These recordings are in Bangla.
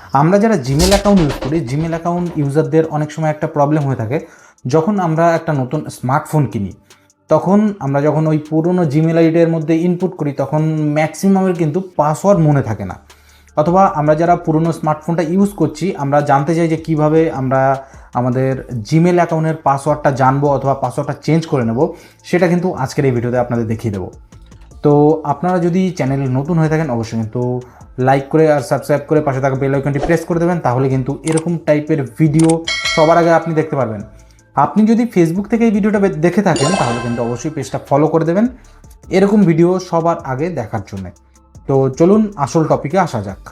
আমরা যারা জিমেল অ্যাকাউন্ট ইউজ করি, জিমেল অ্যাকাউন্ট ইউজারদের অনেক সময় একটা প্রবলেম হয়ে থাকে, যখন আমরা একটা নতুন স্মার্টফোন কিনি তখন আমরা যখন ওই পুরনো জিমেল আইডির মধ্যে ইনপুট করি তখন ম্যাক্সিমামের কিন্তু পাসওয়ার্ড মনে থাকে না। অথবা আমরা যারা পুরনো স্মার্টফোনটা ইউজ করছি আমরা জানতে চাই যে কিভাবে আমরা আমাদের জিমেল অ্যাকাউন্টের পাসওয়ার্ডটা জানবো অথবা পাসওয়ার্ডটা চেঞ্জ করে নেব, সেটা কিন্তু আজকের এই ভিডিওতে আপনাদের দেখিয়ে দেবো। তো আপনারা যদি চ্যানেলে নতুন হয়ে থাকেন অবশ্যই কিন্তু লাইক করে আর সাবস্ক্রাইব করে পাশে থাকা বেল আইকনটি প্রেস করে দেবেন, তাহলে কিন্তু এরকম টাইপের ভিডিও সবার আগে আপনি দেখতে পারবেন। আপনি যদি ফেসবুক থেকে এই ভিডিওটা দেখে থাকেন তাহলে কিন্তু অবশ্যই পেজটা ফলো করে দেবেন এরকম ভিডিও সবার আগে দেখার জন্য। তো চলুন আসল টপিকে আসা যাক।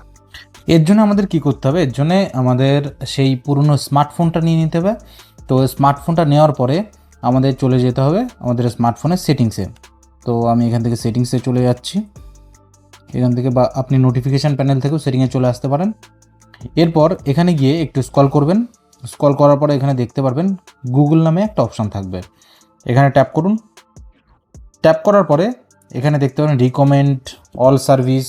এর জন্য আমাদের কি করতে হবে, এর জন্য আমাদের সেই পুরনো স্মার্টফোনটা নিয়ে নিতে হবে। তো স্মার্টফোনটা নেওয়ার পরে আমাদের চলে যেতে হবে আমাদের স্মার্টফোনের সেটিংসে। তো আমি এখান থেকে সেটিংসে চলে যাচ্ছি, এখান থেকে বা আপনি নোটিফিকেশান প্যানেল থেকেও সেটিংয়ে চলে আসতে পারেন। এরপর এখানে গিয়ে একটু স্ক্রল করবেন, স্ক্রল করার পরে এখানে দেখতে পারবেন গুগল নামে একটা অপশান থাকবে, এখানে ট্যাপ করুন। ট্যাপ করার পরে এখানে দেখতে পাবেন রিকমেন্ড, অল সার্ভিস,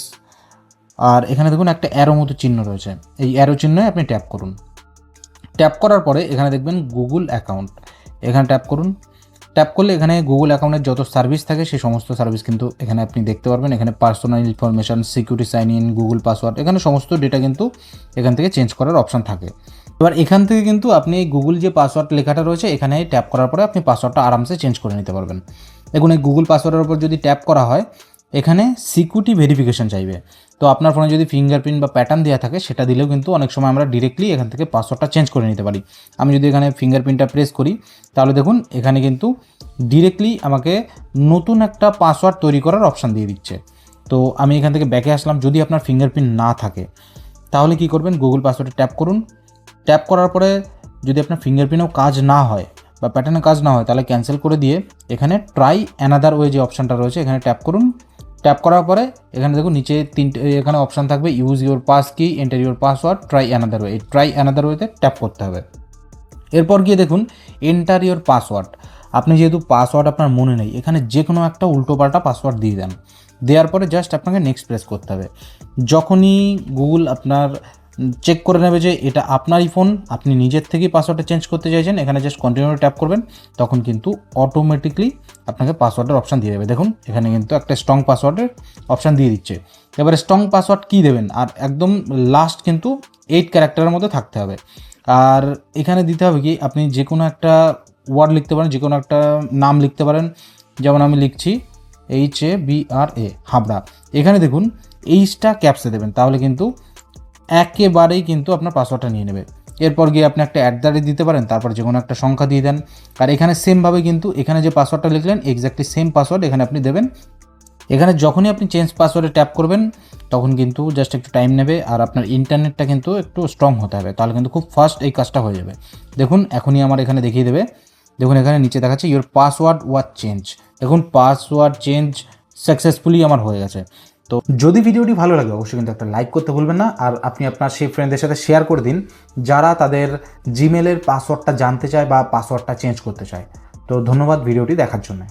আর এখানে দেখুন একটা অ্যারো মতো চিহ্ন রয়েছে, এই অ্যারো চিহ্নে আপনি ট্যাপ করুন। ট্যাপ করার পরে এখানে দেখবেন গুগল অ্যাকাউন্ট, এখানে ট্যাপ করুন। ট্যাপ করলে এখানে গুগল অ্যাকাউন্টের যত সার্ভিস থাকে সেই সমস্ত সার্ভিস কিন্তু এখানে আপনি দেখতে পারবেন। এখানে personal information, security sign in, Google password, এখানে সমস্ত ডেটা কিন্তু এখান থেকে চেঞ্জ করার অপশান থাকে। এবার এখান থেকে কিন্তু আপনি গুগল যে পাসওয়ার্ড লেখাটা রয়েছে এখানে ট্যাপ করার পরে আপনি পাসওয়ার্ডটা আরামসে চেঞ্জ করে নিতে পারবেন। দেখুন এই গুগল পাসওয়ার্ডের উপর যদি ট্যাপ করা হয় এখানে সিকিউরিটি ভেরিফিকেশান চাইবে। তো আপনার ফোনে যদি ফিঙ্গারপ্রিন্ট বা প্যাটার্ন দেওয়া থাকে সেটা দিলেও কিন্তু অনেক সময় আমরা ডিরেক্টলি এখান থেকে পাসওয়ার্ডটা চেঞ্জ করে নিতে পারি। আমি যদি এখানে ফিঙ্গারপ্রিন্টটা প্রেস করি তাহলে দেখুন এখানে কিন্তু ডিরেক্টলি আমাকে নতুন একটা পাসওয়ার্ড তৈরি করার অপশান দিয়ে দিচ্ছে। তো আমি এখান থেকে ব্যাকে আসলাম। যদি আপনার ফিঙ্গারপ্রিন্ট না থাকে তাহলে কি করবেন, গুগল পাসওয়ার্ডে ট্যাপ করুন। ট্যাপ করার পরে যদি আপনার ফিঙ্গারপ্রিন্টেও কাজ না হয় বা প্যাটার্নে কাজ না হয় তাহলে ক্যান্সেল করে দিয়ে এখানে ট্রাই অ্যানাদার ওয়ে যে অপশানটা রয়েছে এখানে ট্যাপ করুন। ট্যাপ করার পরে এখানে দেখুন নিচে তিনটে এখানে অপশান থাকবে, ইউজ ইউর পাস কি, enter your password, try another way. এই ট্রাই অ্যানাদার ওয়েতে ট্যাপ করতে হবে। এরপর গিয়ে দেখুন এন্টার ইউর পাসওয়ার্ড। আপনি যেহেতু পাসওয়ার্ড আপনার মনে নেই এখানে যে কোনো একটা উল্টোপাল্টা পাসওয়ার্ড দিয়ে দেন, দেওয়ার পরে জাস্ট আপনাকে নেক্সট প্রেস করতে হবে। যখনই গুগল আপনার চেক করে নেবে যে এটা আপনারই ফোন, আপনি নিজের থেকেই পাসওয়ার্ডটা চেঞ্জ করতে চাইছেন, এখানে জাস্ট কন্টিনিউ ট্যাপ করবেন, তখন কিন্তু অটোমেটিকলি আপনাকে পাসওয়ার্ডের অপশান দিয়ে দেবে। দেখুন এখানে কিন্তু একটা স্ট্রং পাসওয়ার্ডের অপশান দিয়ে দিচ্ছে। এবারে স্ট্রং পাসওয়ার্ড কী দেবেন, আর একদম লাস্ট কিন্তু 8 ক্যারেক্টারের মধ্যে থাকতে হবে। আর এখানে দিতে হবে কি, আপনি যে কোনো একটা ওয়ার্ড লিখতে পারেন, যে কোনো একটা নাম লিখতে পারেন, যেমন আমি লিখছি HABRA, হাবড়া। এখানে দেখুন এইচটা ক্যাপসে দেবেন, তাহলে কিন্তু একেবারেই কিন্তু আপনার পাসওয়ার্ডটা নিয়ে নেবে। এরপর গিয়ে আপনি একটা @ দিতে পারেন, তারপর যে কোনো একটা সংখ্যা দিয়ে দেন। আর এখানে সেমভাবে কিন্তু এখানে যে পাসওয়ার্ডটা লিখলেন এক্স্যাক্টলি সেম পাসওয়ার্ড এখানে আপনি দেবেন। এখানে যখনই আপনি চেঞ্জ পাসওয়ার্ডে ট্যাপ করবেন তখন কিন্তু জাস্ট একটু টাইম নেবে, আর আপনার ইন্টারনেটটা কিন্তু একটু স্ট্রং হতে হবে, তাহলে কিন্তু খুব ফাস্ট এই কাজটা হয়ে যাবে। দেখুন এখনই আমার এখানে দেখিয়ে দেবে। দেখুন এখানে নিচে দেখাচ্ছে ইউর পাসওয়ার্ড ওয়াজ চেঞ্জ। দেখুন পাসওয়ার্ড চেঞ্জ সাকসেসফুলি আমার হয়ে গেছে। তো যদি ভিডিওটি ভালো লাগে অবশ্যই কিন্তু একটা লাইক করতে ভুলবেন না, আর আপনি আপনার সেই ফ্রেন্ডদের সাথে শেয়ার করে দিন যারা তাদের জিমেলের পাসওয়ার্ডটা জানতে চায় বা পাসওয়ার্ডটা চেঞ্জ করতে চায়। তো ধন্যবাদ ভিডিওটি দেখার জন্য।